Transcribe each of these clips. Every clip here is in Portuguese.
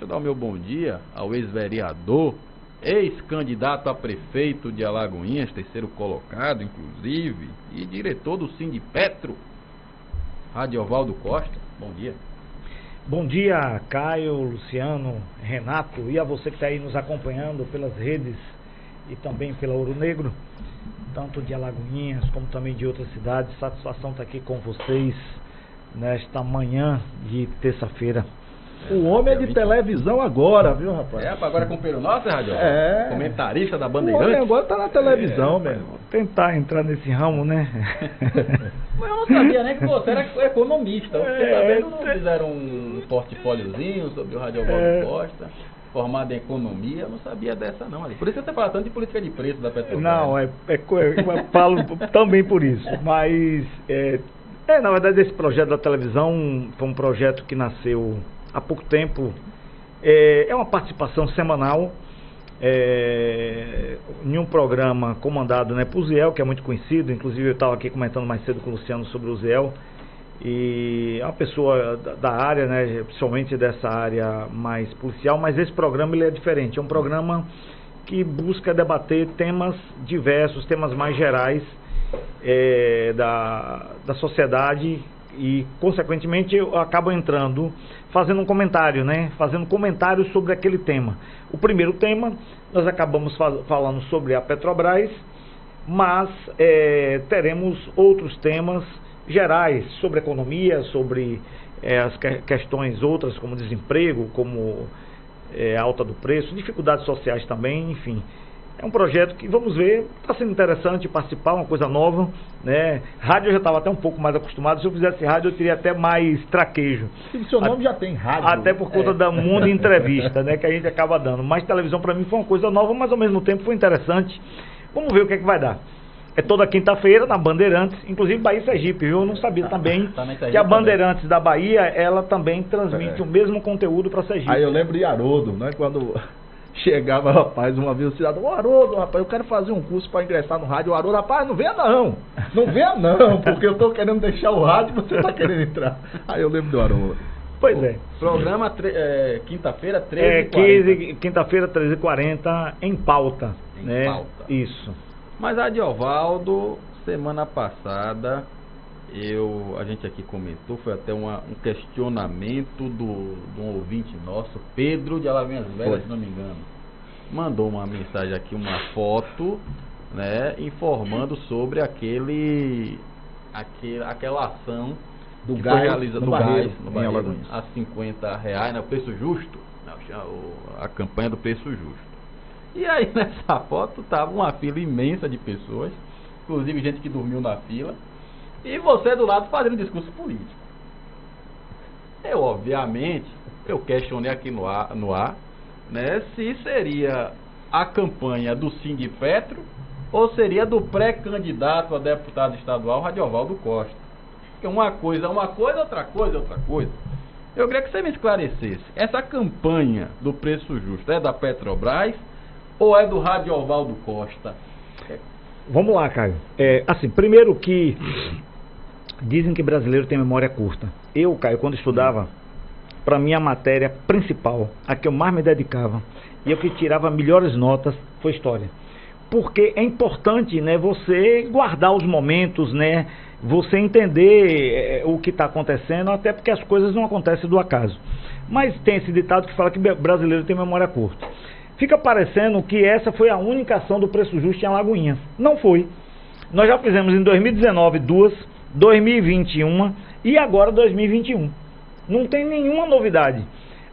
Deixa eu dar o meu bom dia ao ex-vereador, ex-candidato a prefeito de Alagoinhas, terceiro colocado, inclusive, e diretor do Sindipetro, Radiovaldo Costa. Bom dia. Bom dia, Caio, Luciano, Renato, e a você que está aí nos acompanhando pelas redes e também pela Ouro Negro, tanto de Alagoinhas como também de outras cidades. Satisfação estar aqui com vocês nesta manhã de terça-feira. O homem é de televisão agora, viu, rapaz? Agora é companheiro nosso, Rádio? Comentarista da O Bandeirantes. homem agora tá na televisão, meu irmão. Vou tentar entrar nesse ramo, né? Mas eu não sabia nem que você era economista. Você também não fizeram um portfóliozinho sobre o Radiovaldo Costa, formado em economia. Eu não sabia dessa, não. Por isso você fala tanto de política de preço da Petrobras. Não, eu falo também por isso. Mas, na verdade, esse projeto da televisão foi um projeto que nasceu há pouco tempo. É uma participação semanal em um programa comandado, né, por Ziel, que é muito conhecido. Inclusive eu estava aqui comentando mais cedo com o Luciano sobre o Ziel, e é uma pessoa da área, né, principalmente dessa área mais policial. Mas esse programa ele é diferente, é um programa que busca debater temas diversos, temas mais gerais da sociedade, e consequentemente eu acabo entrando, fazendo um comentário, né? Fazendo comentários sobre aquele tema. O primeiro tema, nós acabamos falando sobre a Petrobras, mas teremos outros temas gerais sobre economia, sobre as questões outras, como desemprego, como alta do preço, dificuldades sociais também, enfim. É um projeto que, vamos ver, está sendo interessante participar, uma coisa nova, né? Rádio eu já estava até um pouco mais acostumado. Se eu fizesse rádio eu teria até mais traquejo. O seu nome já tem rádio. Até por conta da mundo entrevista, né, que a gente acaba dando. Mas televisão para mim foi uma coisa nova, mas ao mesmo tempo foi interessante. Vamos ver o que é que vai dar. É toda quinta-feira na Bandeirantes, inclusive Bahia e Sergipe, viu? Eu não sabia também que a Bandeirantes da Bahia, ela também transmite o mesmo conteúdo para Sergipe. Aí eu lembro de Haroldo, né, quando chegava, rapaz, uma vez o cidadão: ô Haroldo, rapaz, eu quero fazer um curso para ingressar no rádio. O Haroldo: rapaz, não venha não, porque eu tô querendo deixar o rádio e você tá querendo entrar. Aí eu lembro do Haroldo. Pois é. Programa quinta-feira, 13h40. Quinta-feira, 13h40, em pauta. Em pauta. Isso. Mas Radiovaldo, semana passada, a gente aqui comentou, foi até um questionamento de um ouvinte nosso, Pedro de Alagoinhas Velhas, se não me engano. Mandou uma mensagem aqui, uma foto, né, informando sobre aquela ação do que gás, foi realizada no Barreiro, a R$50, né, o preço justo, a campanha do preço justo. E aí nessa foto tava uma fila imensa de pessoas, inclusive gente que dormiu na fila, e você do lado fazendo discurso político. Obviamente, eu questionei aqui no ar, né, se seria a campanha do Sindipetro ou seria do pré-candidato a deputado estadual, Radiovaldo Costa. Porque uma coisa é uma coisa, outra coisa é outra coisa. Eu queria que você me esclarecesse, essa campanha do preço justo é da Petrobras ou é do Radiovaldo Costa? Vamos lá, Caio. Assim, primeiro que dizem que brasileiro tem memória curta. Eu, Caio, quando estudava, para mim a matéria principal, a que eu mais me dedicava e a que tirava melhores notas, foi história. Porque é importante, né, você guardar os momentos, né, você entender o que está acontecendo, até porque as coisas não acontecem do acaso. Mas tem esse ditado que fala que brasileiro tem memória curta. Fica parecendo que essa foi a única ação do preço justo em Alagoinhas. Não foi. Nós já fizemos em 2019 duas, 2020 uma e agora 2021. Não tem nenhuma novidade.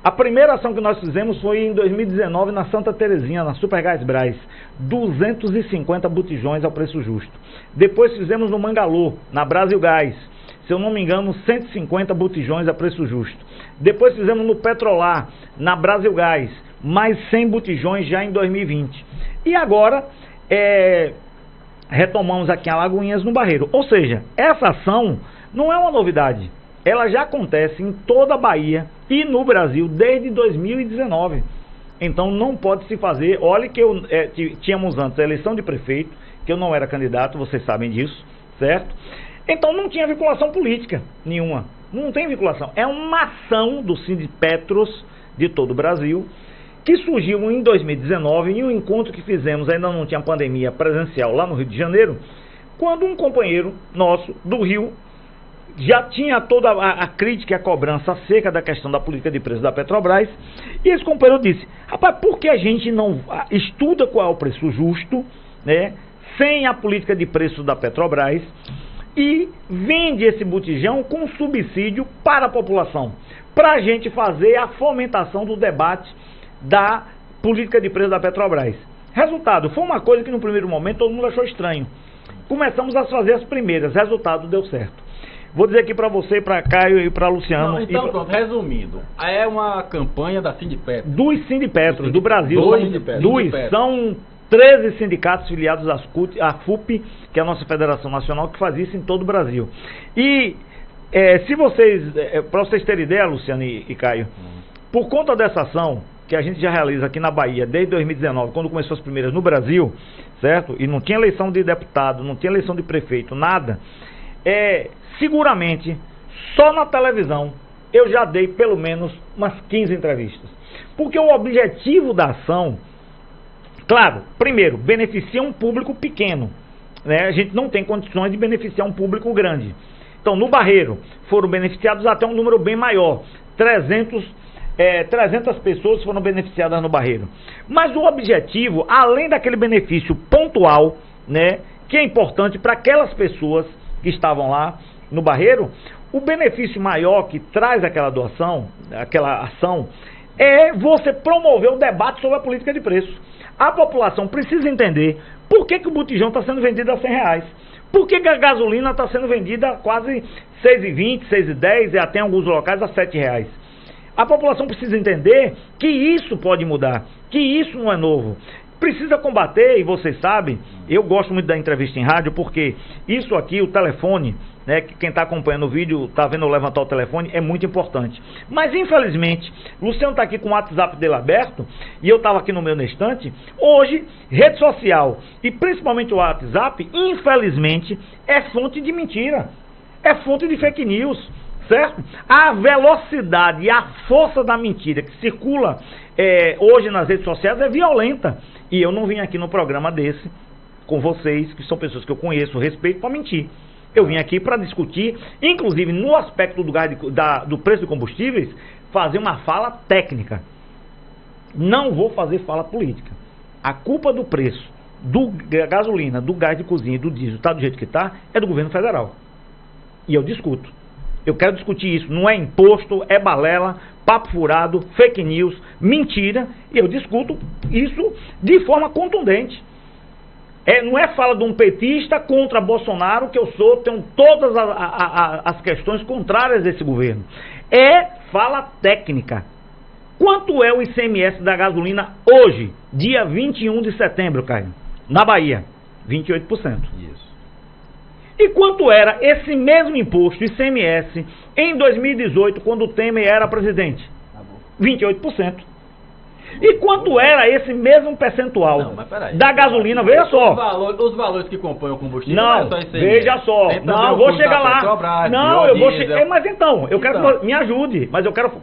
A primeira ação que nós fizemos foi em 2019 na Santa Terezinha, na Supergás Brás, 250 botijões ao preço justo. Depois fizemos no Mangalô, na Brasil Gás, se eu não me engano, 150 botijões a preço justo. Depois fizemos no Petrolar, na Brasil Gás, mais 100 botijões já em 2020. E agora, retomamos aqui em Alagoinhas, no Barreiro. Ou seja, essa ação não é uma novidade. Ela já acontece em toda a Bahia e no Brasil desde 2019. Então não pode se fazer. Olha que tínhamos antes a eleição de prefeito, que eu não era candidato, vocês sabem disso, certo? Então não tinha vinculação política nenhuma. Não tem vinculação. É uma ação do Sindipetros de todo o Brasil, que surgiu em 2019, em um encontro que fizemos, ainda não tinha pandemia presencial lá no Rio de Janeiro, quando um companheiro nosso do Rio já tinha toda a crítica e a cobrança acerca da questão da política de preço da Petrobras, e esse companheiro disse: rapaz, por que a gente não estuda qual é o preço justo, né, sem a política de preço da Petrobras, e vende esse botijão com subsídio para a população, para a gente fazer a fomentação do debate da política de preço da Petrobras. Resultado, foi uma coisa que no primeiro momento todo mundo achou estranho. Começamos a fazer as primeiras, resultado deu certo. Vou dizer aqui para você, para Caio e para Luciano. Não, então, pronto, resumindo, é uma campanha da Sindipetro. Dos Sindipetros do Brasil. Sindipetros. São 13 sindicatos filiados à FUP, que é a nossa federação nacional, que faz isso em todo o Brasil. E se vocês, para vocês terem ideia, Luciano e Caio, por conta dessa ação que a gente já realiza aqui na Bahia desde 2019, quando começou as primeiras no Brasil, certo? E não tinha eleição de deputado, não tinha eleição de prefeito, nada. Seguramente, só na televisão, eu já dei pelo menos umas 15 entrevistas. Porque o objetivo da ação, claro, primeiro, beneficia um público pequeno, né? A gente não tem condições de beneficiar um público grande. Então, no Barreiro, foram beneficiados até um número bem maior, 300 pessoas foram beneficiadas no Barreiro. Mas o objetivo, além daquele benefício pontual, né, que é importante para aquelas pessoas que estavam lá no Barreiro, o benefício maior que traz aquela doação, aquela ação, é você promover o debate sobre a política de preço. A população precisa entender por que o botijão está sendo vendido a R$100. Por que a gasolina está sendo vendida a quase R$6,20, R$6,10 e até em alguns locais a R$7. A população precisa entender que isso pode mudar, que isso não é novo. Precisa combater, e vocês sabem, eu gosto muito da entrevista em rádio, porque isso aqui, o telefone, né, que quem está acompanhando o vídeo, está vendo eu levantar o telefone, é muito importante. Mas, infelizmente, Luciano está aqui com o WhatsApp dele aberto, e eu estava aqui no meu estante. Hoje, rede social, e principalmente o WhatsApp, infelizmente, é fonte de mentira, é fonte de fake news. Certo? A velocidade e a força da mentira que circula hoje nas redes sociais é violenta. E eu não vim aqui no programa desse com vocês, que são pessoas que eu conheço, respeito, para mentir. Eu vim aqui para discutir, inclusive no aspecto do preço de combustíveis, fazer uma fala técnica. Não vou fazer fala política. A culpa do preço da gasolina, do gás de cozinha e do diesel, está do jeito que está, é do governo federal. E eu discuto. Eu quero discutir isso, não é imposto, é balela, papo furado, fake news, mentira, e eu discuto isso de forma contundente. Não é fala de um petista contra Bolsonaro, que eu tenho todas as questões contrárias desse governo. É fala técnica. Quanto é o ICMS da gasolina hoje, dia 21 de setembro, Caio? Na Bahia, 28%. Isso. E quanto era esse mesmo imposto, ICMS, em 2018, quando o Temer era presidente? 28%. E quanto era esse mesmo percentual da gasolina? Veja só. Os valores que compõem o combustível. Não, veja só. Não, eu vou chegar lá. Não, eu vou chegar. Mas então, eu quero que me ajude. Mas eu quero.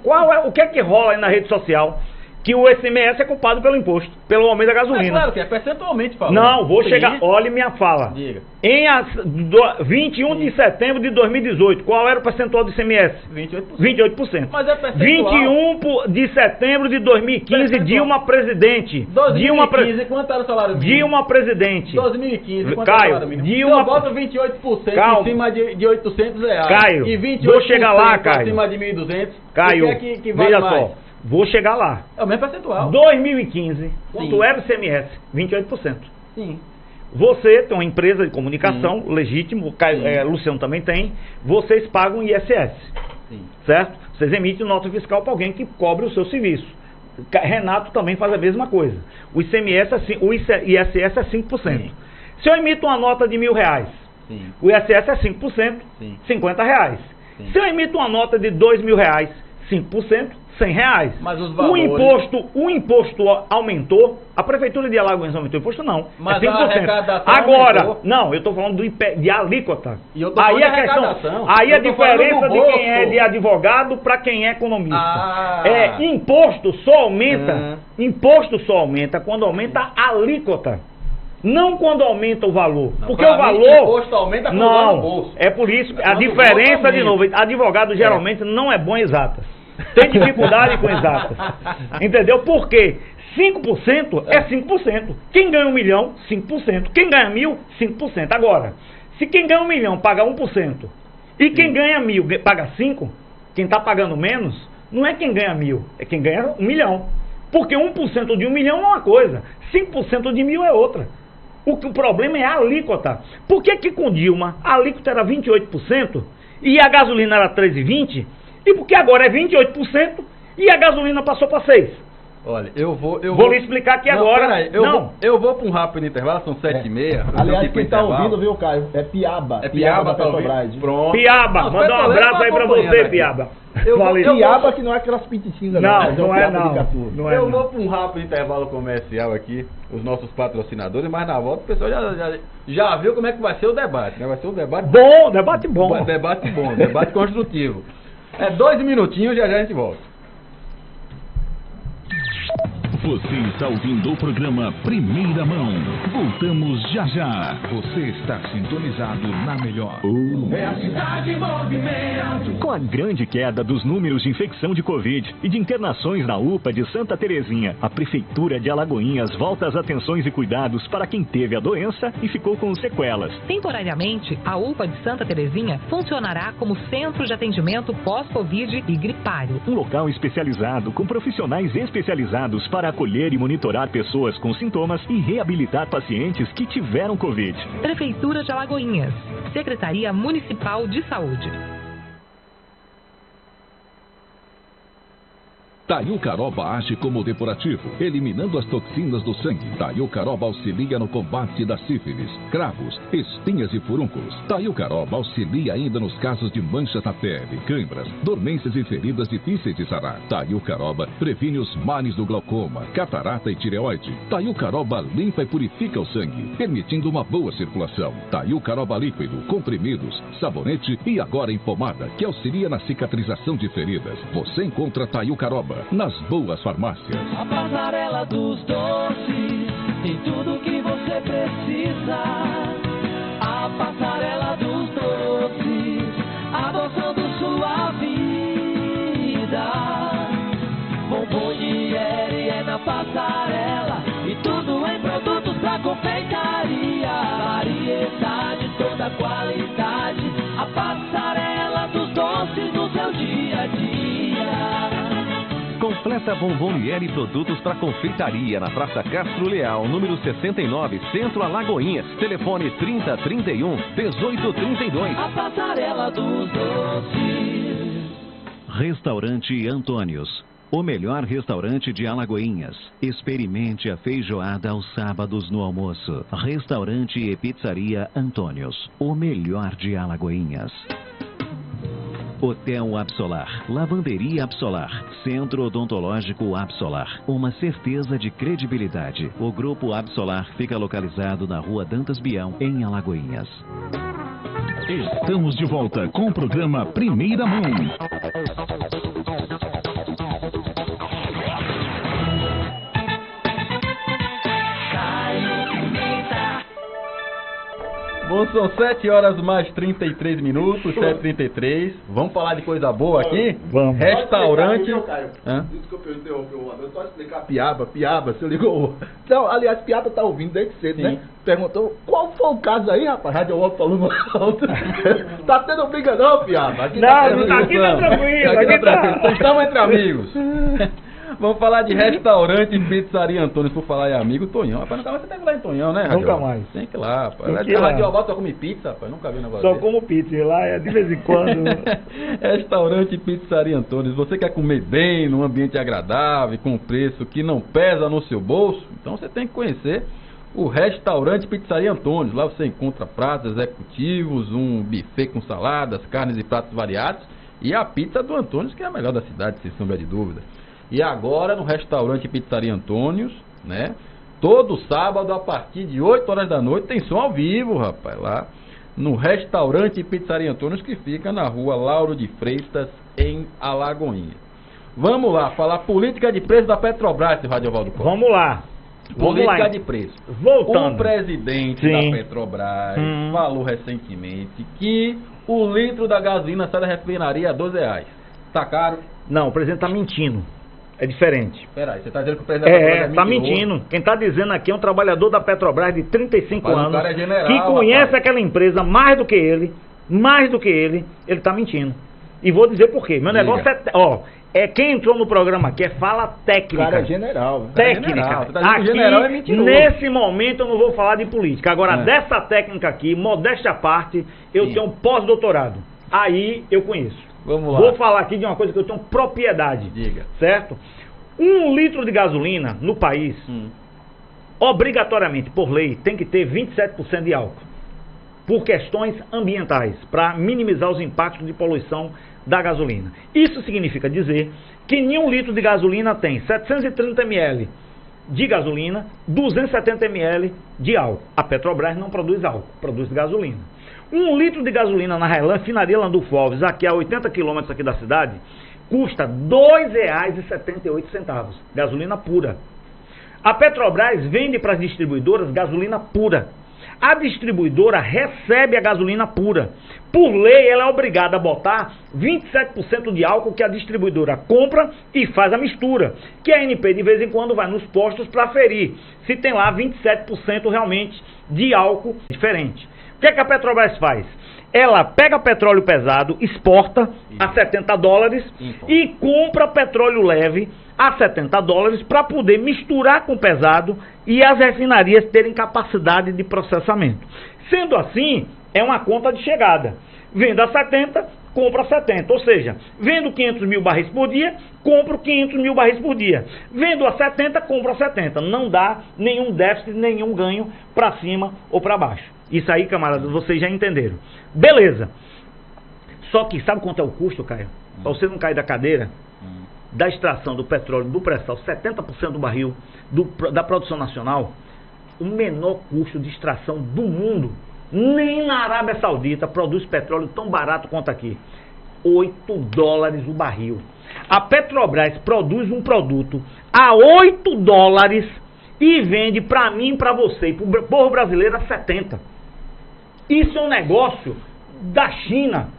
O que é que rola aí na rede social? Que o ICMS é culpado pelo imposto, pelo aumento da gasolina. Claro que é percentualmente falando. Não, vou chegar. Olhe minha fala. Diga. Em 21 de setembro de 2018, qual era o percentual do ICMS? 28%. Mas é percentual. 21 de setembro de 2015, percentual. Dilma presidente. 2015, quanto era o salário mínimo? Dilma presidente. 2015, quanto Caio, era o salário mínimo? Dilma... Eu boto 28% Calma. em cima de R$800. Caio, e 28% vou chegar lá, Caio. acima de 1.200. Caio, que vale veja mais? só. Vou chegar lá. É o mesmo percentual. 2015, quanto era o ICMS? 28%. Sim. Você tem uma empresa de comunicação, legítimo, Luciano também tem, vocês pagam ISS, certo? Vocês emitem nota fiscal para alguém que cobre o seu serviço. Renato também faz a mesma coisa. O ICMS, o ISS é 5%. Sim. Se eu emito uma nota de R$1.000, o ISS é 5%, R$50. Sim. Se eu emito uma nota de R$2.000, 5%, R$100. Mas os valores... O imposto aumentou, a Prefeitura de Alagoas aumentou o imposto? Não, mas é 5%. A arrecadação agora, aumentou. Não, eu estou falando de alíquota. E eu tô falando aí a questão, aí a diferença de quem é de advogado para quem é economista. Imposto só aumenta quando aumenta a alíquota. Não quando aumenta o valor. Não, porque o valor. O imposto aumenta quando vai no bolso. É por isso. A diferença, de novo, advogado geralmente não é bom em exatas. Tem dificuldade com exatas. Entendeu? Por quê? 5% é 5%. Quem ganha 1 milhão, 5%. Quem ganha 1.000, 5%. Agora, se quem ganha 1 milhão paga 1% e quem ganha 1.000 paga 5%, quem está pagando menos, não é quem ganha 1.000, é quem ganha 1 milhão. Porque 1% de 1 milhão é uma coisa, 5% de 1.000 é outra. O problema é a alíquota. Por que com Dilma a alíquota era 28% e a gasolina era 13,20%? E porque agora é 28% e a gasolina passou para 6%? Olha, eu vou lhe explicar aqui agora. Peraí, eu vou para um rápido intervalo, são 7h30. Aliás, quem está ouvindo, viu, Caio? É Piaba. É Piaba da Petrobras. Pronto. Piaba, manda um abraço aí para você, aqui. Piaba. Piaba que não é aquelas piticinhas, não é. Eu vou para um rápido intervalo comercial aqui, os nossos patrocinadores, mas na volta o pessoal já viu como é que vai ser o debate, né? Vai ser um debate bom, debate bom. Debate construtivo. 2 minutinhos, já a gente volta. Você está ouvindo o programa Primeira Mão. Voltamos já já. Você está sintonizado na melhor. É a cidade em movimento. Com a grande queda dos números de infecção de Covid e de internações na UPA de Santa Terezinha, a Prefeitura de Alagoinhas volta as atenções e cuidados para quem teve a doença e ficou com sequelas. Temporariamente, a UPA de Santa Terezinha funcionará como centro de atendimento pós-Covid e gripário. Um local especializado com profissionais especializados para acolher e monitorar pessoas com sintomas e reabilitar pacientes que tiveram Covid. Prefeitura de Alagoinhas. Secretaria Municipal de Saúde. Taiucaroba age como depurativo, eliminando as toxinas do sangue. Taiucaroba auxilia no combate da sífilis, cravos, espinhas e furúnculos. Taiucaroba auxilia ainda nos casos de manchas na pele, câimbras, dormências e feridas difíceis de sarar. Taiucaroba previne os males do glaucoma, catarata e tireoide. Taiucaroba limpa e purifica o sangue, permitindo uma boa circulação. Taiucaroba líquido, comprimidos, sabonete e agora em pomada, que auxilia na cicatrização de feridas. Você encontra Taiucaroba nas boas farmácias. A passarela dos doces tem tudo que você precisa. A passarela dos doces, adoçando sua vida. Bomboniere é na passarela e tudo em produtos pra confeitaria. Variedade, toda qualidade. A passarela dos doces no seu dia a dia. Completa Bomboniere Produtos para Confeitaria na Praça Castro Leal, número 69, Centro Alagoinhas. Telefone 3031 1832. A passarela dos doces. Restaurante Antônios. O melhor restaurante de Alagoinhas. Experimente a feijoada aos sábados no almoço. Restaurante e Pizzaria Antônios. O melhor de Alagoinhas. Hotel Absolar, Lavanderia Absolar, Centro Odontológico Absolar, uma certeza de credibilidade. O Grupo Absolar fica localizado na Rua Dantas Bião, em Alagoinhas. Estamos de volta com o programa Primeira Mão. Bom, são 7 horas mais 33 minutos, 7h33. Vamos falar de coisa boa aqui? Vamos. Restaurante. Desculpa, eu interrompi o Anderson. Só explicar Piaba, você ligou. Não, aliás, Piaba tá ouvindo desde cedo, né? Perguntou qual foi o caso aí, rapaz? Rádio Wall falando alto. Tá tendo briga não, Piaba? Aqui tá tranquilo. Aqui tá tranquilo. Estamos entre amigos. Vamos falar de restaurante e pizzaria Antônio, por falar em amigo, Tonhão. Rapaz, nunca mais você tem que ir lá em Tonhão, né, Rádio? Nunca mais. Tem que ir lá, rapaz. Rádio Oval só come pizza, rapaz. Nunca vi um negócio Só desse. como pizza, e lá é de vez em quando. Restaurante e pizzaria Antônio. Você quer comer bem, num ambiente agradável, com preço que não pesa no seu bolso? Então você tem que conhecer o Restaurante e Pizzaria Antônio. Lá você encontra pratos executivos, um buffet com saladas, carnes e pratos variados. E a pizza do Antônios, que é a melhor da cidade, sem sombra de dúvida. E agora no restaurante Pizzaria Antônios, né? Todo sábado a partir de 8 horas da noite tem som ao vivo, rapaz, lá no restaurante Pizzaria Antônios, que fica na rua Lauro de Freitas, em Alagoinhas. Vamos lá, falar política de preço da Petrobras, seu Radiovaldo Costa. Vamos lá. Política de preço. Voltando. O presidente da Petrobras falou recentemente que o litro da gasolina sai da refinaria a R$12. Tá caro? Não, o presidente tá mentindo. É diferente. Peraí, você tá dizendo que o presidente da Petrobras tá mentindo. Quem tá dizendo aqui é um trabalhador da Petrobras de 35 anos, o cara é general, que conhece rapaz. aquela empresa mais do que ele tá mentindo. E vou dizer por quê. Meu negócio é quem entrou no programa aqui é fala técnica. O cara é general. Técnica. Você tá dizendo que o Aqui, general é mentiroso. nesse momento eu não vou falar de política. Agora, dessa técnica aqui, modéstia à parte, eu tenho um pós-doutorado. Aí eu conheço. Vamos lá. Vou falar aqui de uma coisa que eu tenho propriedade. Diga. Certo? 1 litro de gasolina no país, obrigatoriamente, por lei, tem que ter 27% de álcool. Por questões ambientais, para minimizar os impactos de poluição da gasolina. Isso significa dizer que em 1 litro de gasolina tem 730 ml de gasolina, 270 ml de álcool. A Petrobras não produz álcool, produz gasolina. 1 litro de gasolina na refinaria Landulfo Alves, aqui a 80 quilômetros aqui da cidade, custa R$ 2,78, gasolina pura. A Petrobras vende para as distribuidoras gasolina pura. A distribuidora recebe a gasolina pura. Por lei, ela é obrigada a botar 27% de álcool que a distribuidora compra e faz a mistura. Que a ANP, de vez em quando, vai nos postos para aferir se tem lá 27% realmente de álcool diferente. O que é que a Petrobras faz? Ela pega petróleo pesado, exporta a $70 e compra petróleo leve a $70 para poder misturar com o pesado e as refinarias terem capacidade de processamento. Sendo assim, é uma conta de chegada. Vendo a 70, compra 70. Ou seja, vendo 500 mil barris por dia, compro 500 mil barris por dia. Vendo a 70, compro a 70. Não dá nenhum déficit, nenhum ganho para cima ou para baixo. Isso aí, camaradas, vocês já entenderam. Beleza. Só que sabe quanto é o custo, Caio? Para você não cair da cadeira, da extração do petróleo, do pré-sal, 70% do barril da produção nacional, o menor custo de extração do mundo. Nem na Arábia Saudita produz petróleo tão barato quanto aqui. $8 o barril. A Petrobras produz um produto a $8 e vende para mim e para você, para o povo brasileiro, a 70. Isso é um negócio da China.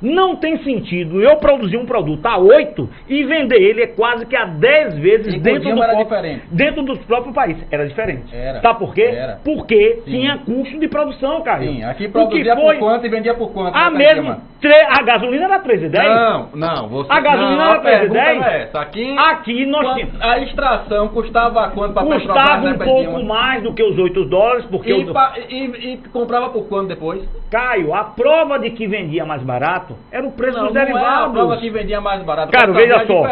Não tem sentido eu produzir um produto a 8 e vender ele quase que a 10 vezes dentro dos próprios países. Era diferente. Sabe por quê? Porque tinha custo de produção, cara. Sim, aqui produzia por quanto e vendia por quanto? A gasolina era 3,10? Não. A gasolina era 3,10? Aqui nós tínhamos. A extração custava quanto para Petrobras? Custava um pouco mais do que os $8, porque e comprava por quanto depois? Caio, a prova de que vendia mais barato era o preço dos derivados. Não é a prova que vendia mais barato. Cara, veja só.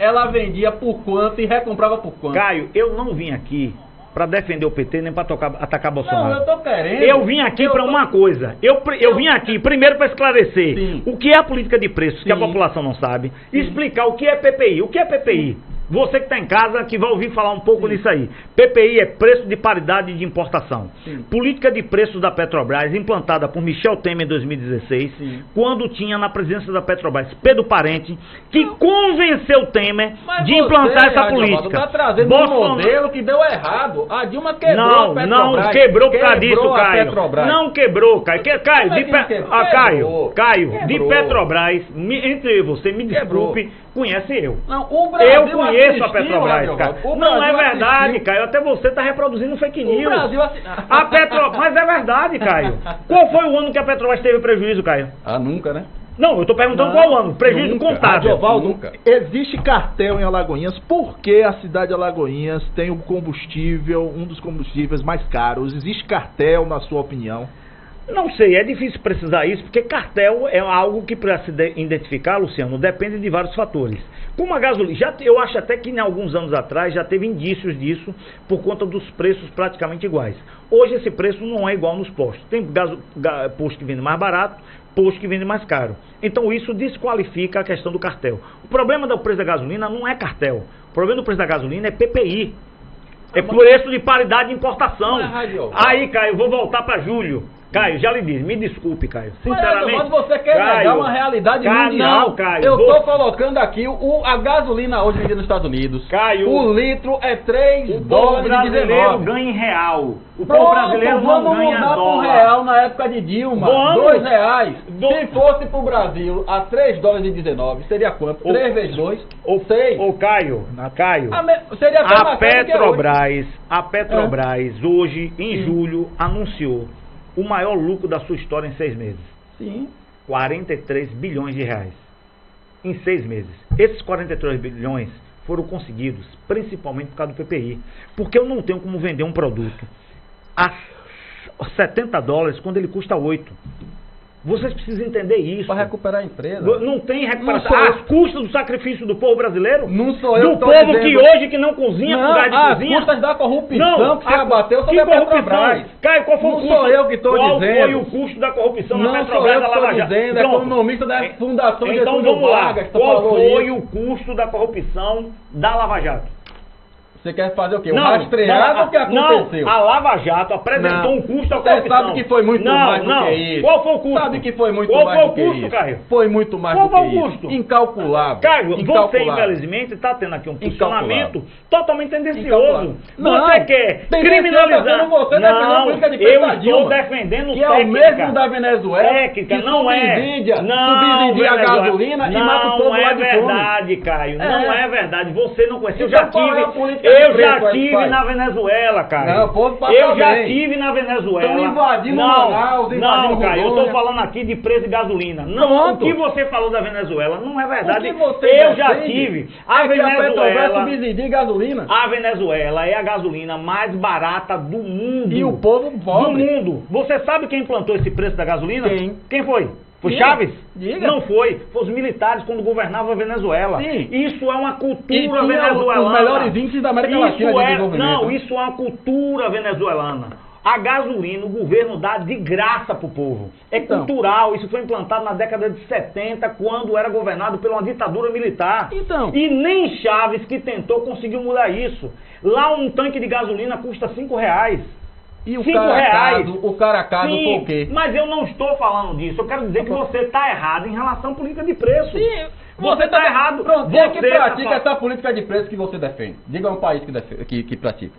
Ela vendia por quanto e recomprava por quanto. Caio, eu não vim aqui para defender o PT nem para atacar Bolsonaro. Não, eu tô querendo. Eu vim aqui para uma coisa. Eu vim aqui primeiro para esclarecer o que é a política de preços, que a população não sabe, explicar o que é PPI. O que é PPI? Você que está em casa, que vai ouvir falar um pouco disso aí. PPI é preço de paridade de importação. Política de preços da Petrobras, implantada por Michel Temer em 2016, quando tinha na presidência da Petrobras Pedro Parente, que convenceu Temer de implantar essa política. Você está trazendo um modelo que deu errado. A Dilma quebrou a Petrobras. Não quebrou por causa disso, Caio. Não quebrou, Caio. Caio, de Petrobras, entre você, me desculpe, conhece eu. Não, o Brasil eu conheço a Petrobras, cara. Não é verdade, Caio. Até você está reproduzindo fake news. Mas é verdade, Caio. Qual foi o ano que a Petrobras teve prejuízo, Caio? Nunca, né? Não, eu estou perguntando qual ano. Prejuízo contábil. Nunca. Existe cartel em Alagoinhas. Por que a cidade de Alagoinhas tem o combustível, um dos combustíveis mais caros? Existe cartel, na sua opinião? Não sei, é difícil precisar isso, porque cartel é algo que, para se identificar, Luciano, depende de vários fatores. Como a gasolina, eu acho até que em alguns anos atrás já teve indícios disso por conta dos preços praticamente iguais. Hoje esse preço não é igual nos postos. Tem posto que vende mais barato, posto que vende mais caro. Então isso desqualifica a questão do cartel. O problema do preço da gasolina não é cartel. O problema do preço da gasolina é PPI. É preço de paridade de importação. Aí, Caio, vou voltar para Júlio. Caio, já lhe disse, me desculpe, Caio. Sinceramente. Mas você quer negar uma realidade mundial. Não, Caio. Eu estou colocando aqui a gasolina hoje vendida nos Estados Unidos. Caio. O litro é 3 dólares e 19. Ganha em real. O povo brasileiro não ganha mudar dólar. Pro real na época de Dilma. R$2. Se fosse pro Brasil a 3 dólares e 19, seria quanto? 3 vezes 2? 6. Ô, Caio. Seria a Petrobras hoje, em julho, anunciou o maior lucro da sua história em 6 meses. Sim. 43 bilhões de reais. Em 6 meses. Esses 43 bilhões foram conseguidos principalmente por causa do PPI. Porque eu não tenho como vender um produto a 70 dólares quando ele custa 8. Vocês precisam entender isso. Para recuperar a empresa. Não tem recuperação. Às custas do sacrifício do povo brasileiro? Não sou eu. Do povo que hoje que não cozinha, não, lugar de cozinha. As custas da corrupção que você abateu sobre a Petrobras. Caio, qual foi o custo? Não sou eu que estou dizendo. Qual foi o custo da corrupção na Petrobras da Lava Jato? Não sou eu que estou dizendo, é economista da Fundação Então Getúlio vamos lá. Vargas. Qual foi o custo da corrupção da Lava Jato? Você quer fazer o quê? Rastrear o que aconteceu? Não, a Lava Jato apresentou um custo à corrupção. Você sabe que foi muito mais do que isso. Qual foi o custo? Sabe que foi muito mais do que isso. Qual foi o custo, Caio? Foi muito mais do que isso. Qual foi o custo? Incalculável. Caio, você infelizmente está tendo aqui um posicionamento totalmente tendencioso. Você quer criminalizar. Não, eu estou defendendo que é o mesmo da Venezuela. Técnica, não é. Subsidia a gasolina e mata o povo lá de fome. Não é verdade, Caio. Não é verdade. Você não conhece. Eu já tive na Venezuela, cara. Não, povo passa eu já tive na Venezuela. Estão invadindo Manaus, não, cara, eu tô falando aqui de preço de gasolina. Não, o que você falou da Venezuela não é verdade. Eu já tive. A Venezuela subsidia gasolina. A Venezuela é a gasolina mais barata do mundo. E o povo pobre. Do mundo. Você sabe quem implantou esse preço da gasolina? Quem foi? Foi Diga. Chaves? Diga. Não foi. Foi os militares quando governavam a Venezuela. Sim. Isso é uma cultura venezuelana. Os melhores índices da América Latina de desenvolvimento. Não, isso é uma cultura venezuelana. A gasolina, o governo dá de graça pro povo. É cultural. Isso foi implantado na década de 70, quando era governado por uma ditadura militar. E nem Chaves, que tentou, conseguiu mudar isso. Lá um tanque de gasolina custa R$5. E o Caracaso, o Caracaso Sim, foi o quê? Mas eu não estou falando disso. Eu quero dizer que você está errado em relação à política de preço. Sim, você está errado. Pronto, quem é que pratica essa política de preço que você defende? Diga um país que pratica.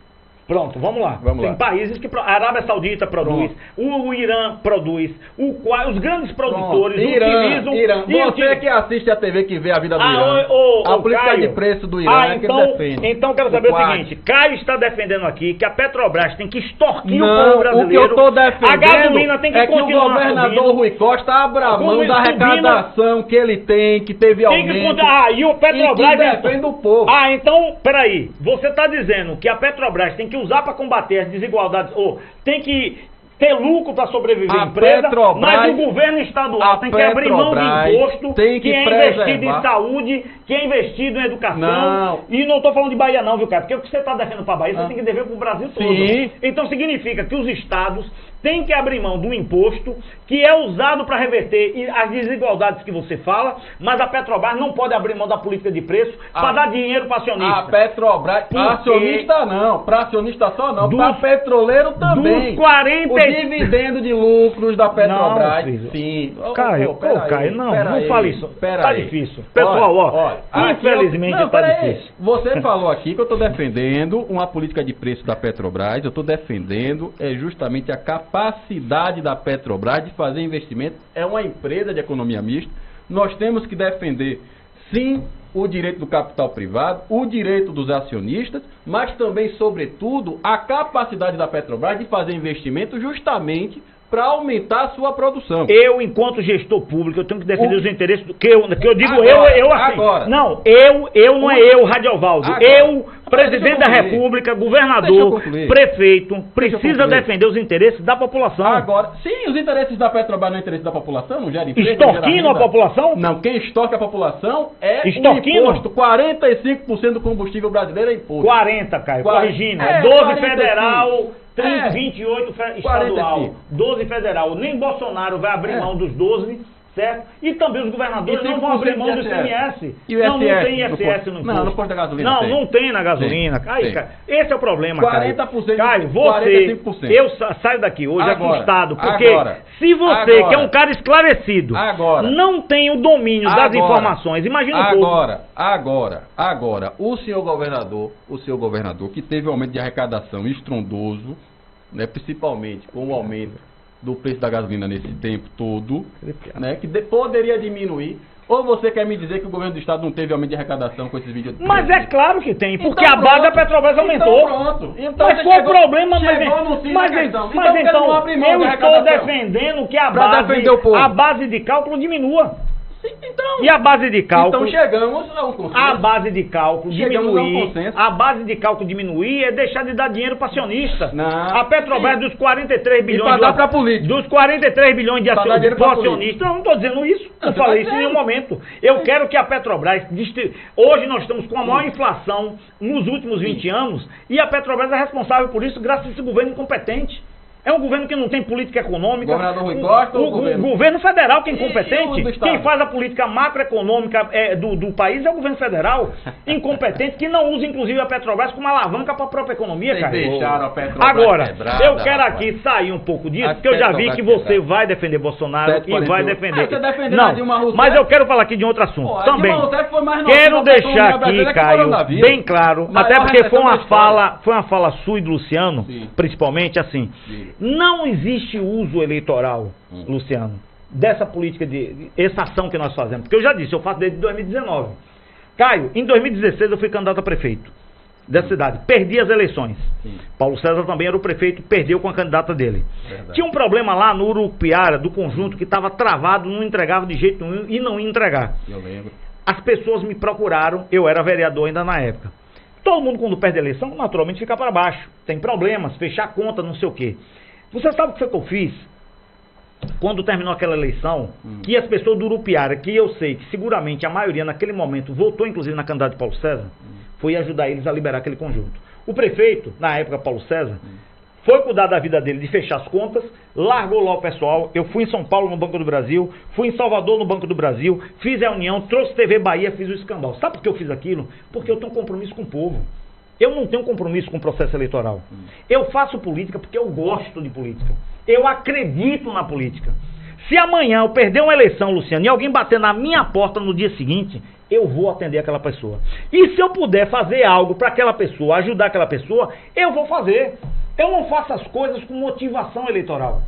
Pronto, vamos lá. Tem países que... A Arábia Saudita produz, o Irã produz, os grandes produtores utilizam... Irã. Você que assiste a TV, que vê a vida do Irã, a política Caio, de preço do Irã é que ele defende. Então quero saber o seguinte, Caio está defendendo aqui que a Petrobras tem que extorquir o povo brasileiro. O que eu estou defendendo a gasolina tem que continuar que o governador Rui Costa abra mão da arrecadação que ele tem, que teve aumento. E o Petrobras... E que defende o povo. Então, peraí, você está dizendo que a Petrobras tem que usar para combater as desigualdades, ou tem que ter lucro para sobreviver a empresa, mas o governo estadual tem que abrir mão do imposto que é investido em saúde, que é investido em educação. E não estou falando de Bahia não, viu, cara? Porque o que você está defendendo para a Bahia, você tem que dever para o Brasil todo. Então significa que os estados têm que abrir mão do imposto que é usado para reverter as desigualdades que você fala, mas a Petrobras não pode abrir mão da política de preço para dar dinheiro para acionista. A Petrobras, acionista não, para acionista só não, para petroleiro também. Dos 40... O dividendo de lucros da Petrobras, sim. Caio, não fale isso. Tá difícil. Pessoal, infelizmente tá difícil. Você falou aqui que eu estou defendendo uma política de preço da Petrobras, eu estou defendendo justamente a capacidade da Petrobras de fazer investimento. É uma empresa de economia mista. Nós temos que defender, sim, o direito do capital privado, o direito dos acionistas, mas também, sobretudo, a capacidade da Petrobras de fazer investimento justamente para aumentar a sua produção. Eu, enquanto gestor público, eu tenho que defender os interesses do que eu digo agora, eu assim. Agora. Não, não é eu, Radiovaldo. Eu, presidente da República, governador, prefeito, precisa defender os interesses da população. Agora, sim, os interesses da Petrobras não é interesse da população, não gera emprego. Extorquindo a população? Não, quem extorque a população é o imposto. 45% do combustível brasileiro é imposto. 40, Caio, corrigindo. 12 federal, 30, 28 estadual, 12 federal. Nem Bolsonaro vai abrir mão dos 12, certo? E também os governadores não vão abrir mão do ICMS. E o não tem ISS no imposto. Não, no posto da gasolina não tem na gasolina. Aí, cara, esse é o problema, 40%, Caio, você, 45%. eu saio daqui hoje Agora, assustado, porque se você, que é um cara esclarecido, não tem o domínio das informações, imagina um pouco. Agora, o senhor governador, que teve um aumento de arrecadação estrondoso, né, principalmente com o aumento do preço da gasolina nesse tempo todo, né, que poderia diminuir. Ou você quer me dizer que o governo do estado não teve aumento de arrecadação com esses vídeos? Mas é claro que tem, porque a base da Petrobras aumentou. Então mas qual o problema? Mas então, eu estou defendendo que a base de cálculo diminua. Então, e a base de cálculo? Então chegamos a um consenso. A base de cálculo diminuir é deixar de dar dinheiro para acionista. Não. A Petrobras dos 43 bilhões dos 43 bilhões de acionistas, eu não estou dizendo isso. Eu falei isso em nenhum momento. Eu quero que a Petrobras hoje nós estamos com a maior inflação nos últimos 20 anos e a Petrobras é responsável por isso graças a esse governo incompetente. É um governo que não tem política econômica. Governador Rui Costa ou o governo federal que é incompetente. Quem faz a política macroeconômica do país é o governo federal. Incompetente, que não usa inclusive a Petrobras como alavanca para a própria economia, cara. Deixaram a Petrobras agora, quebrada, eu quero aqui sair um pouco disso, porque eu já vi que você vai defender Bolsonaro e vai defender. Mas eu quero falar aqui de um outro assunto também. Quero deixar aqui, Caio, bem claro, até porque foi uma fala sua e do Luciano, principalmente assim. Não existe uso eleitoral, Luciano, dessa política, essa ação que nós fazemos. Porque eu já disse, eu faço desde 2019. Caio, em 2016 eu fui candidato a prefeito dessa cidade. Perdi as eleições. Paulo César também era o prefeito, perdeu com a candidata dele. Tinha um problema lá no Urupiara, do conjunto, que estava travado, não entregava de jeito nenhum e não ia entregar. Eu lembro. As pessoas me procuraram, eu era vereador ainda na época. Todo mundo quando perde a eleição, naturalmente fica para baixo. Tem problemas, fechar conta, não sei o quê. Você sabe o que foi que eu fiz? Quando terminou aquela eleição, que as pessoas do Urupiara, que eu sei que seguramente a maioria naquele momento votou inclusive na candidata de Paulo César, foi ajudar eles a liberar aquele conjunto. O prefeito, na época Paulo César, foi cuidar da vida dele, de fechar as contas, largou lá o pessoal. Eu fui em São Paulo no Banco do Brasil, fui em Salvador no Banco do Brasil, fiz a reunião, trouxe TV Bahia, fiz o escambau. Sabe por que eu fiz aquilo? Porque eu tenho um compromisso com o povo. Eu não tenho compromisso com o processo eleitoral. Eu faço política porque eu gosto de política. Eu acredito na política. Se amanhã eu perder uma eleição, Luciano, e alguém bater na minha porta no dia seguinte, eu vou atender aquela pessoa. E se eu puder fazer algo para aquela pessoa, ajudar aquela pessoa, eu vou fazer. Eu não faço as coisas com motivação eleitoral.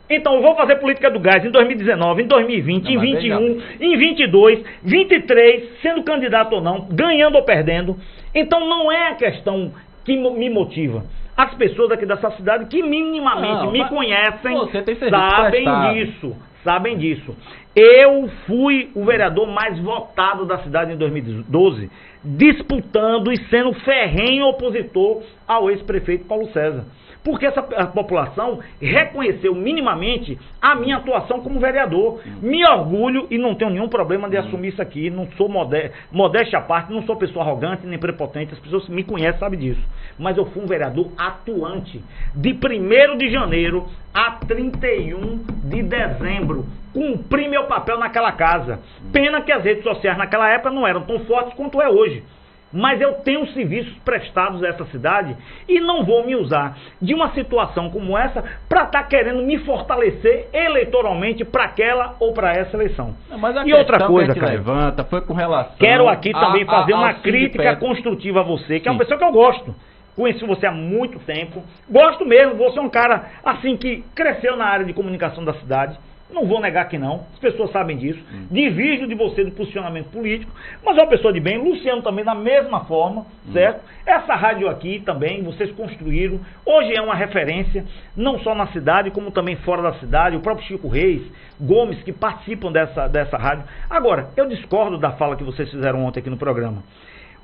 Então eu vou fazer política do gás em 2019, em 2020, em 21, em 22, 23, sendo candidato ou não, ganhando ou perdendo. Então não é a questão que me motiva. As pessoas aqui dessa cidade que minimamente me conhecem sabem disso. Eu fui o vereador mais votado da cidade em 2012, disputando e sendo ferrenho opositor ao ex-prefeito Paulo César. Porque a população reconheceu minimamente a minha atuação como vereador. Me orgulho e não tenho nenhum problema de assumir isso aqui. Não sou modéstia à parte, não sou pessoa arrogante nem prepotente. As pessoas que me conhecem sabem disso. Mas eu fui um vereador atuante. De 1º de janeiro a 31 de dezembro. Cumpri meu papel naquela casa. Pena que as redes sociais naquela época não eram tão fortes quanto é hoje. Mas eu tenho serviços prestados a essa cidade e não vou me usar de uma situação como essa para estar querendo me fortalecer eleitoralmente para aquela ou para essa eleição. Mas e outra coisa, cara, levanta foi com relação. Quero aqui também fazer uma crítica construtiva a você, que é uma pessoa que eu gosto. Conheci você há muito tempo, gosto mesmo, você é um cara assim que cresceu na área de comunicação da cidade. Não vou negar que não, as pessoas sabem disso. Divirjo de você do posicionamento político, mas é uma pessoa de bem. Luciano também da mesma forma, certo? Essa rádio aqui também, vocês construíram. Hoje é uma referência, não só na cidade, como também fora da cidade. O próprio Chico Reis, Gomes, que participam dessa rádio. Agora, eu discordo da fala que vocês fizeram ontem aqui no programa.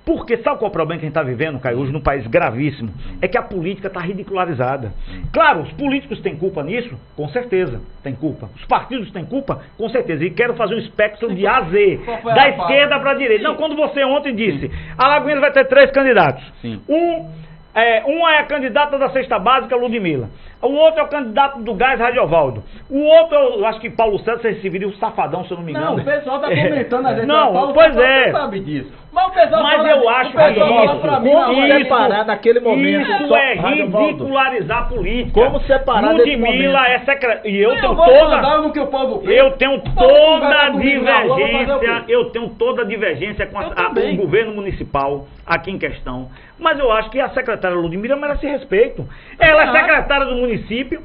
Porque sabe qual é o problema que a gente está vivendo, Caio, hoje num país gravíssimo? É que a política está ridicularizada. Claro, os políticos têm culpa nisso? Com certeza, tem culpa. Os partidos têm culpa? Com certeza. E quero fazer um espectro de A a Z, da esquerda para a direita. Não, quando você ontem disse, Alagoinhas vai ter 3 candidatos. Um Um é a candidata da cesta básica, Ludmila. O outro é o candidato do gás, Radiovaldo. O outro, eu acho que Paulo César, você se viria o safadão, se eu não me engano. Não, o pessoal tá comentando a gente. Não, Paulo pois César é. não sabe disso. Mas o pessoal Mas fala, eu acho que Como separar naquele momento? Isso é ridicularizar a política. Como separar desse Ludmila é secretária. E eu tenho vou mandar no que o povo quer. Eu tenho toda a divergência. quê? Eu tenho toda a divergência com o governo municipal aqui em questão. Mas eu acho que a secretária Ludmila merece respeito. Ela é secretária do município.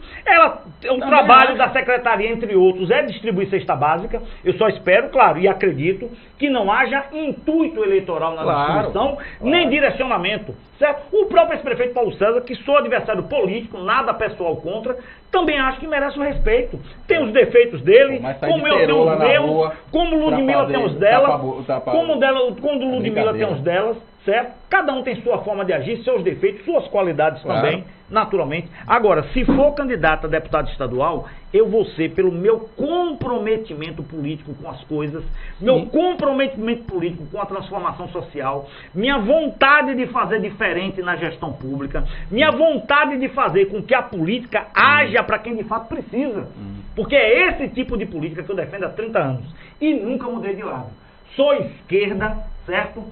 O trabalho da secretaria, entre outros, é distribuir cesta básica. Eu só espero, claro, e acredito, que não haja intuito eleitoral na distribuição, nem direcionamento. Certo? O próprio ex-prefeito Paulo César, que sou adversário político, nada pessoal contra, também acho que merece o respeito. Tem os defeitos dele, como eu tenho os meus, como Ludmila tem os dela, como Ludmila tem os delas. Certo? Cada um tem sua forma de agir, seus defeitos, suas qualidades também, naturalmente. Agora, se for candidato a deputado estadual, eu vou ser pelo meu comprometimento político com as coisas, meu comprometimento político com a transformação social, minha vontade de fazer diferente na gestão pública, minha vontade de fazer com que a política haja para quem de fato precisa. Porque é esse tipo de política que eu defendo há 30 anos. E nunca mudei de lado. Sou esquerda, certo?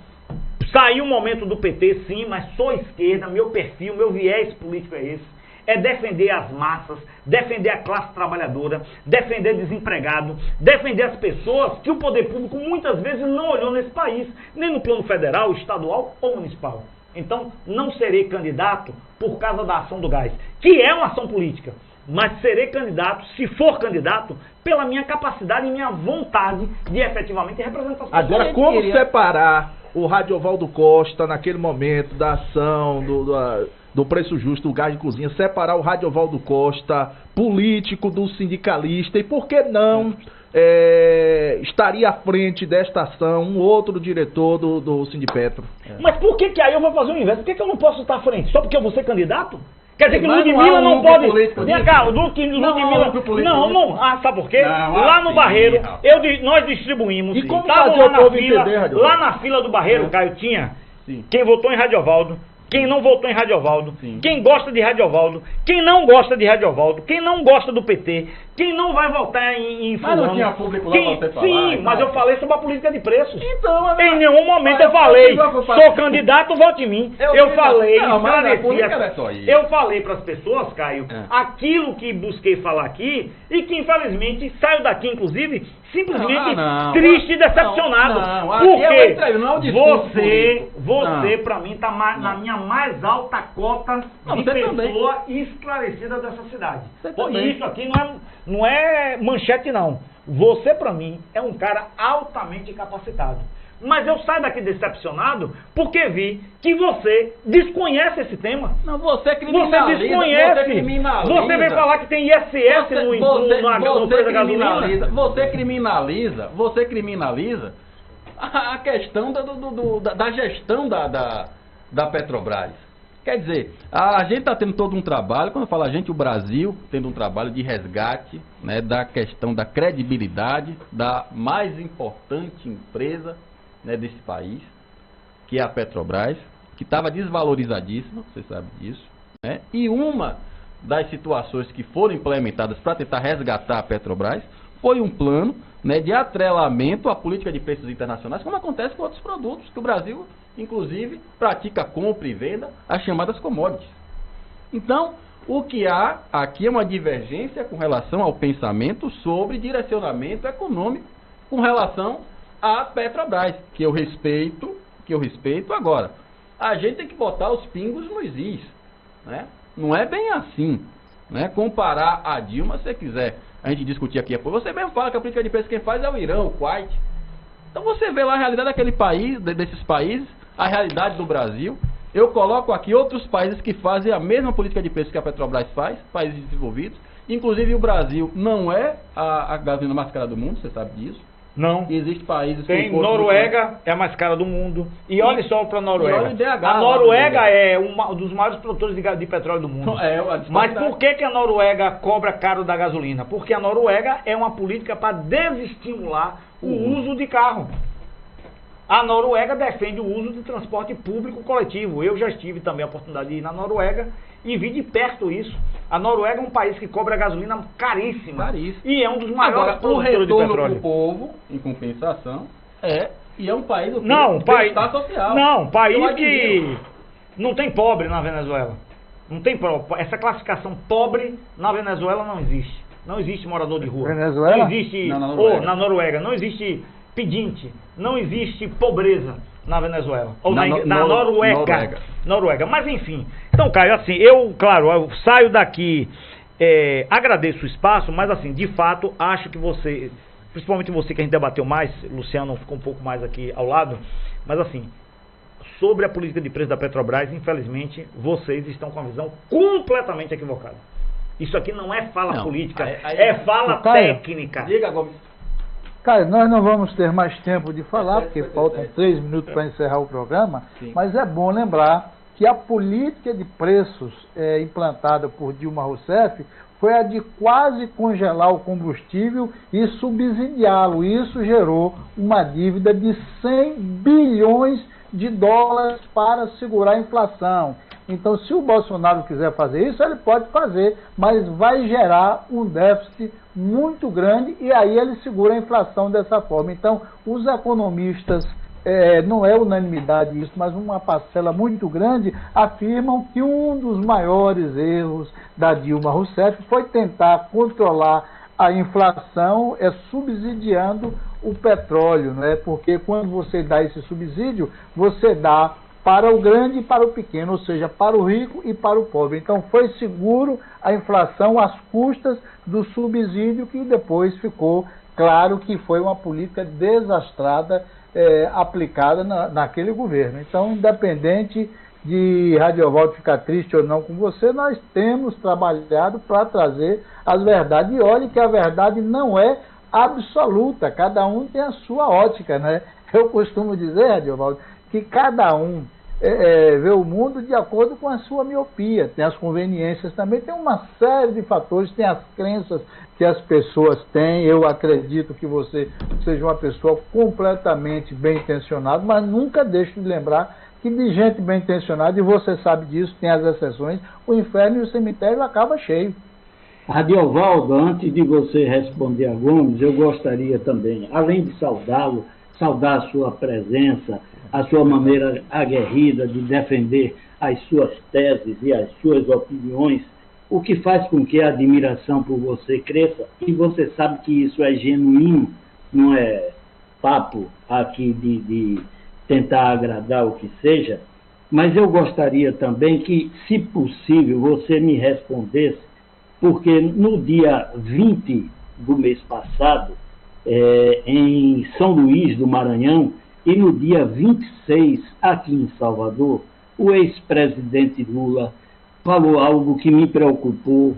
Saiu o momento do PT, sim, mas sou esquerda, meu perfil, meu viés político é esse. É defender as massas, defender a classe trabalhadora, defender desempregado, defender as pessoas que o poder público muitas vezes não olhou nesse país, nem no plano federal, estadual ou municipal. Então, não serei candidato por causa da ação do gás, que é uma ação política. Mas serei candidato, se for candidato, pela minha capacidade e minha vontade de efetivamente representar as pessoas. Agora, como separar o Radiovaldo Costa naquele momento da ação, do preço justo, do gás de cozinha, separar o Radiovaldo Costa, político, do sindicalista, e por que não estaria à frente desta ação um outro diretor do Sindipetro? Mas por que aí eu vou fazer o inverso? Por que eu não posso estar à frente? Só porque eu vou ser candidato? Quer dizer que Ludmila não pode... Vem cá, Ludmila... Não, sabe por quê? Lá no Barreiro, nós distribuímos... E como fazer o povo entender, Radiovaldo? Lá na fila do Barreiro, Caio, tinha quem votou em Radiovaldo, quem não votou em Radiovaldo, quem gosta de Radiovaldo, quem não gosta de Radiovaldo, quem não gosta do PT, quem não vai votar em fulano. Mas não tinha público lá pra você falar? Sim, mas eu falei sobre a política de preços. Então, em nenhum momento eu falei, sou candidato, vote em mim. Eu falei, eu falei para as pessoas, Caio, aquilo que busquei falar aqui e que infelizmente saiu daqui, inclusive, simplesmente triste e decepcionado. Porque você para mim tá na minha mais alta cota de pessoa esclarecida dessa cidade. Isso aqui não é manchete não. Você para mim é um cara altamente capacitado. Mas eu saio daqui decepcionado porque vi que você desconhece esse tema. Não, você criminaliza. Você desconhece. Você vem falar que tem ISS no preço da gasolina. Você criminaliza a questão da gestão da Petrobras. Quer dizer, a gente está tendo todo um trabalho, quando eu falo a gente, o Brasil, tendo um trabalho de resgate, né, da questão da credibilidade da mais importante empresa, né, desse país, que é a Petrobras, que estava desvalorizadíssima, você sabe disso, né? E uma das situações que foram implementadas para tentar resgatar a Petrobras foi um plano, né, de atrelamento à política de preços internacionais, como acontece com outros produtos, que o Brasil, inclusive, pratica compra e venda, as chamadas commodities. Então, o que há aqui é uma divergência com relação ao pensamento sobre direcionamento econômico com relação à Petrobras, que eu respeito agora. A gente tem que botar os pingos nos is, né? Não é bem assim, né? Comparar a Dilma, se você quiser, a gente discutir aqui depois. Você mesmo fala que a política de preço quem faz é o Irã, o Kuwait. Então você vê lá a realidade daquele país, desses países, a realidade do Brasil. Eu coloco aqui outros países que fazem a mesma política de preço que a Petrobras faz, países desenvolvidos. Inclusive o Brasil não é a gasolina mais cara do mundo, você sabe disso. Não. Existem países que... Noruega é a mais cara do mundo. E olha só para a Noruega. DH, a Noruega é um dos maiores produtores de petróleo do mundo. Mas por que a Noruega cobra caro da gasolina? Porque a Noruega é uma política para desestimular o uso de carro. A Noruega defende o uso de transporte público coletivo. Eu já tive também a oportunidade de ir na Noruega e vi de perto isso. A Noruega é um país que cobra gasolina caríssima. E é um dos maiores produtores de petróleo. O povo, em compensação, e é um país de bem-estar social. Não, país que não tem pobre na Venezuela. Não tem essa classificação pobre na Venezuela não existe. Não existe morador de rua. Venezuela? Não existe na Noruega. Não existe pedinte. Não existe pobreza na Venezuela. Ou na Noruega. Noruega. Mas enfim. Então, Caio, assim, eu saio daqui, agradeço o espaço, mas assim, de fato, acho que você, principalmente você que a gente debateu mais, Luciano ficou um pouco mais aqui ao lado, mas assim, sobre a política de preço da Petrobras, infelizmente, vocês estão com a visão completamente equivocada. Isso aqui não é fala política, é fala técnica. Diga, Gomes. Caio, nós não vamos ter mais tempo de falar, porque faltam 3 minutos para encerrar o programa, mas é bom lembrar que a política de preços implantada por Dilma Rousseff foi a de quase congelar o combustível e subsidiá-lo. Isso gerou uma dívida de 100 bilhões de dólares para segurar a inflação. Então, se o Bolsonaro quiser fazer isso, ele pode fazer, mas vai gerar um déficit muito grande e aí ele segura a inflação dessa forma. Então, os economistas, não é unanimidade isso, mas uma parcela muito grande, afirmam que um dos maiores erros da Dilma Rousseff foi tentar controlar a inflação subsidiando o petróleo, né? Porque quando você dá esse subsídio, você dá para o grande e para o pequeno, ou seja, para o rico e para o pobre. Então foi seguro a inflação às custas do subsídio, que depois ficou claro que foi uma política desastrada aplicada naquele governo. Então, independente de Radiovaldo ficar triste ou não com você, nós temos trabalhado para trazer as verdades. E olhe que a verdade não é absoluta, cada um tem a sua ótica, né? Eu costumo dizer, Radiovaldo, que cada um vê o mundo de acordo com a sua miopia, tem as conveniências também, tem uma série de fatores, tem as crenças que as pessoas têm. Eu acredito que você seja uma pessoa completamente bem intencionada, mas nunca deixe de lembrar que de gente bem intencionada, e você sabe disso, tem as exceções, o inferno e o cemitério acaba cheio. Radiovaldo, antes de você responder a Gomes, eu gostaria também, além de saudá-lo, saudar a sua presença, a sua maneira aguerrida de defender as suas teses e as suas opiniões, o que faz com que a admiração por você cresça, e você sabe que isso é genuíno, não é papo aqui de tentar agradar o que seja, mas eu gostaria também que, se possível, você me respondesse, porque no dia 20 do mês passado, em São Luís do Maranhão, e no dia 26, aqui em Salvador, o ex-presidente Lula falou algo que me preocupou,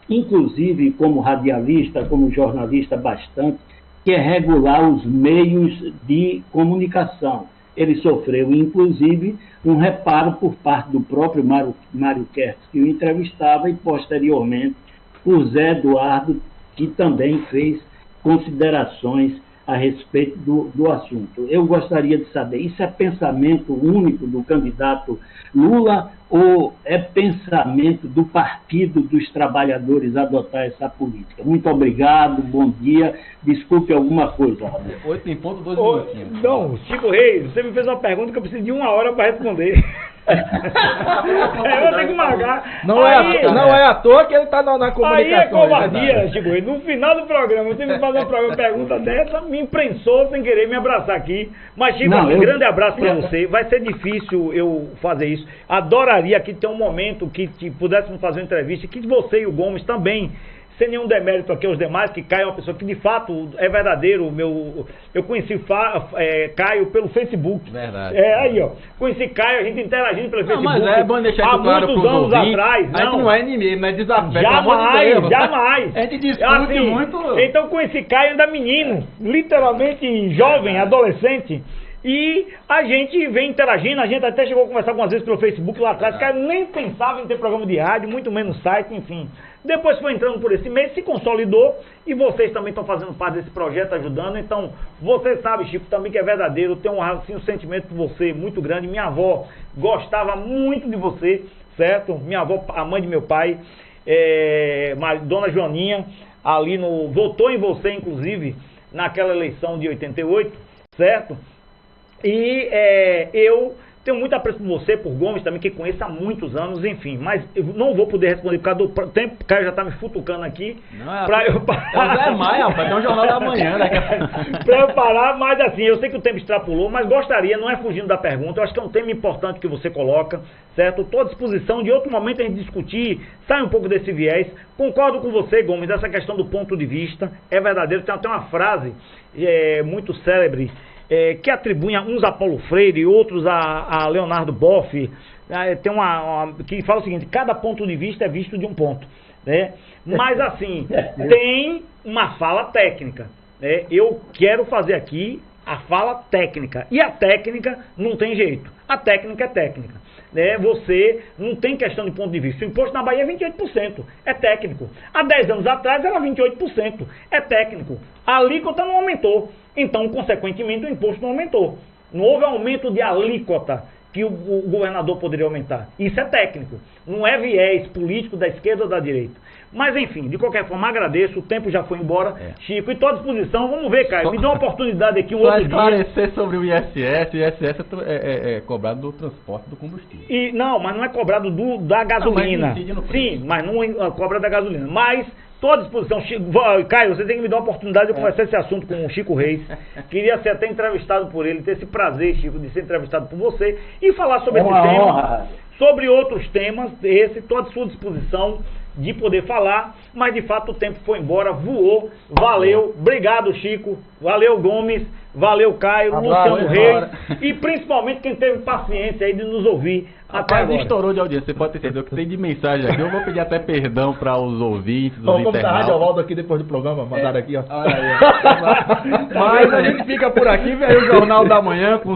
inclusive como radialista, como jornalista bastante, que é regular os meios de comunicação. Ele sofreu, inclusive, um reparo por parte do próprio Mário Kertz, que o entrevistava, e posteriormente por Zé Eduardo, que também fez considerações a respeito do assunto. Eu gostaria de saber, isso é pensamento único do candidato Lula ou é pensamento do Partido dos Trabalhadores adotar essa política? Muito obrigado, bom dia, desculpe alguma coisa. 8 em ponto, 2 minutinhos. Não, Chico Reis, você me fez uma pergunta que eu preciso de 1 hora para responder. Eu vou ter que marcar. Não é à toa que ele está na comunicação. Aí é covardia, Chico Reis. No final do programa, você me faz uma pergunta dessa, me imprensou sem querer me abraçar aqui. Mas, Chico, um grande abraço para você. Vai ser difícil eu fazer isso. Adoraria que ter um momento que pudéssemos fazer uma entrevista, que você e o Gomes também, sem nenhum demérito aqui aos demais, que Caio é uma pessoa que de fato é verdadeiro. Eu conheci Caio pelo Facebook. Verdade. Aí, ó. Conheci Caio, a gente interagindo pelo Facebook. Mas é bom deixar isso claro pros anos ouvintes. Atrás. A gente não é inimigo, não é desafeto. Jamais. A gente discute muito. Então conheci Caio ainda menino, literalmente jovem, adolescente. E a gente vem interagindo, a gente até chegou a conversar algumas vezes pelo Facebook lá atrás, que eu nem pensava em ter programa de rádio, muito menos site, enfim. Depois foi entrando por esse mês, se consolidou, e vocês também estão fazendo parte desse projeto, ajudando. Então, você sabe, Chico, também que é verdadeiro, eu tenho assim, um sentimento por você muito grande. Minha avó gostava muito de você, certo? Minha avó, a mãe de meu pai, Dona Joaninha, ali votou em você, inclusive, naquela eleição de 88, certo? E eu tenho muito apreço por você, por Gomes também, que conheço há muitos anos, enfim. Mas eu não vou poder responder por causa do tempo, o Caio já está me futucando aqui. Não, pra eu parar. É maio, rapaz, tem um jornal da manhã. Pra eu parar, mas assim, eu sei que o tempo extrapolou, mas gostaria, não é fugindo da pergunta, eu acho que é um tema importante que você coloca, certo? Estou à disposição de outro momento a gente discutir, sai um pouco desse viés. Concordo com você, Gomes, dessa questão do ponto de vista, é verdadeiro. Tem até uma frase muito célebre, que atribuem uns a Paulo Freire e outros a Leonardo Boff, tem que fala o seguinte: cada ponto de vista é visto de um ponto, né? Mas assim, tem uma fala técnica, né? Eu quero fazer aqui a fala técnica, e a técnica não tem jeito, a técnica é técnica, né? Você não tem questão de ponto de vista. O imposto na Bahia é 28%, é técnico. Há 10 anos atrás era 28%, é técnico. A alíquota não aumentou, então, consequentemente, o imposto não aumentou. Não houve aumento de alíquota que o governador poderia aumentar. Isso é técnico, não é viés político da esquerda ou da direita. Mas, enfim, de qualquer forma, agradeço, o tempo já foi embora, Chico, e estou à disposição. Vamos ver, Caio, me dá uma oportunidade aqui, outro dia. Esclarecer sobre o ISS, o ISS é cobrado do transporte do combustível. Mas não é cobrado da gasolina. Sim, mas não cobra da gasolina. Mas estou à disposição. Caio, você tem que me dar uma oportunidade de conversar esse assunto com o Chico Reis. Queria ser até entrevistado por ele, ter esse prazer, Chico, de ser entrevistado por você e falar sobre esse tema, sobre outros temas. Estou à sua disposição de poder falar, mas de fato o tempo foi embora, voou, valeu, obrigado, Chico, valeu, Gomes, valeu, Caio, Luciano Reis, e principalmente quem teve paciência aí de nos ouvir até agora. Estourou de audiência, você pode ter certeza que tem de mensagem aqui, eu vou pedir até perdão para os ouvintes, os internautas. Vamos dar Rádio Valdo aqui depois do programa, mandaram aqui, ó. Olha aí, ó. Mas a gente fica por aqui, velho, o Jornal da Manhã com os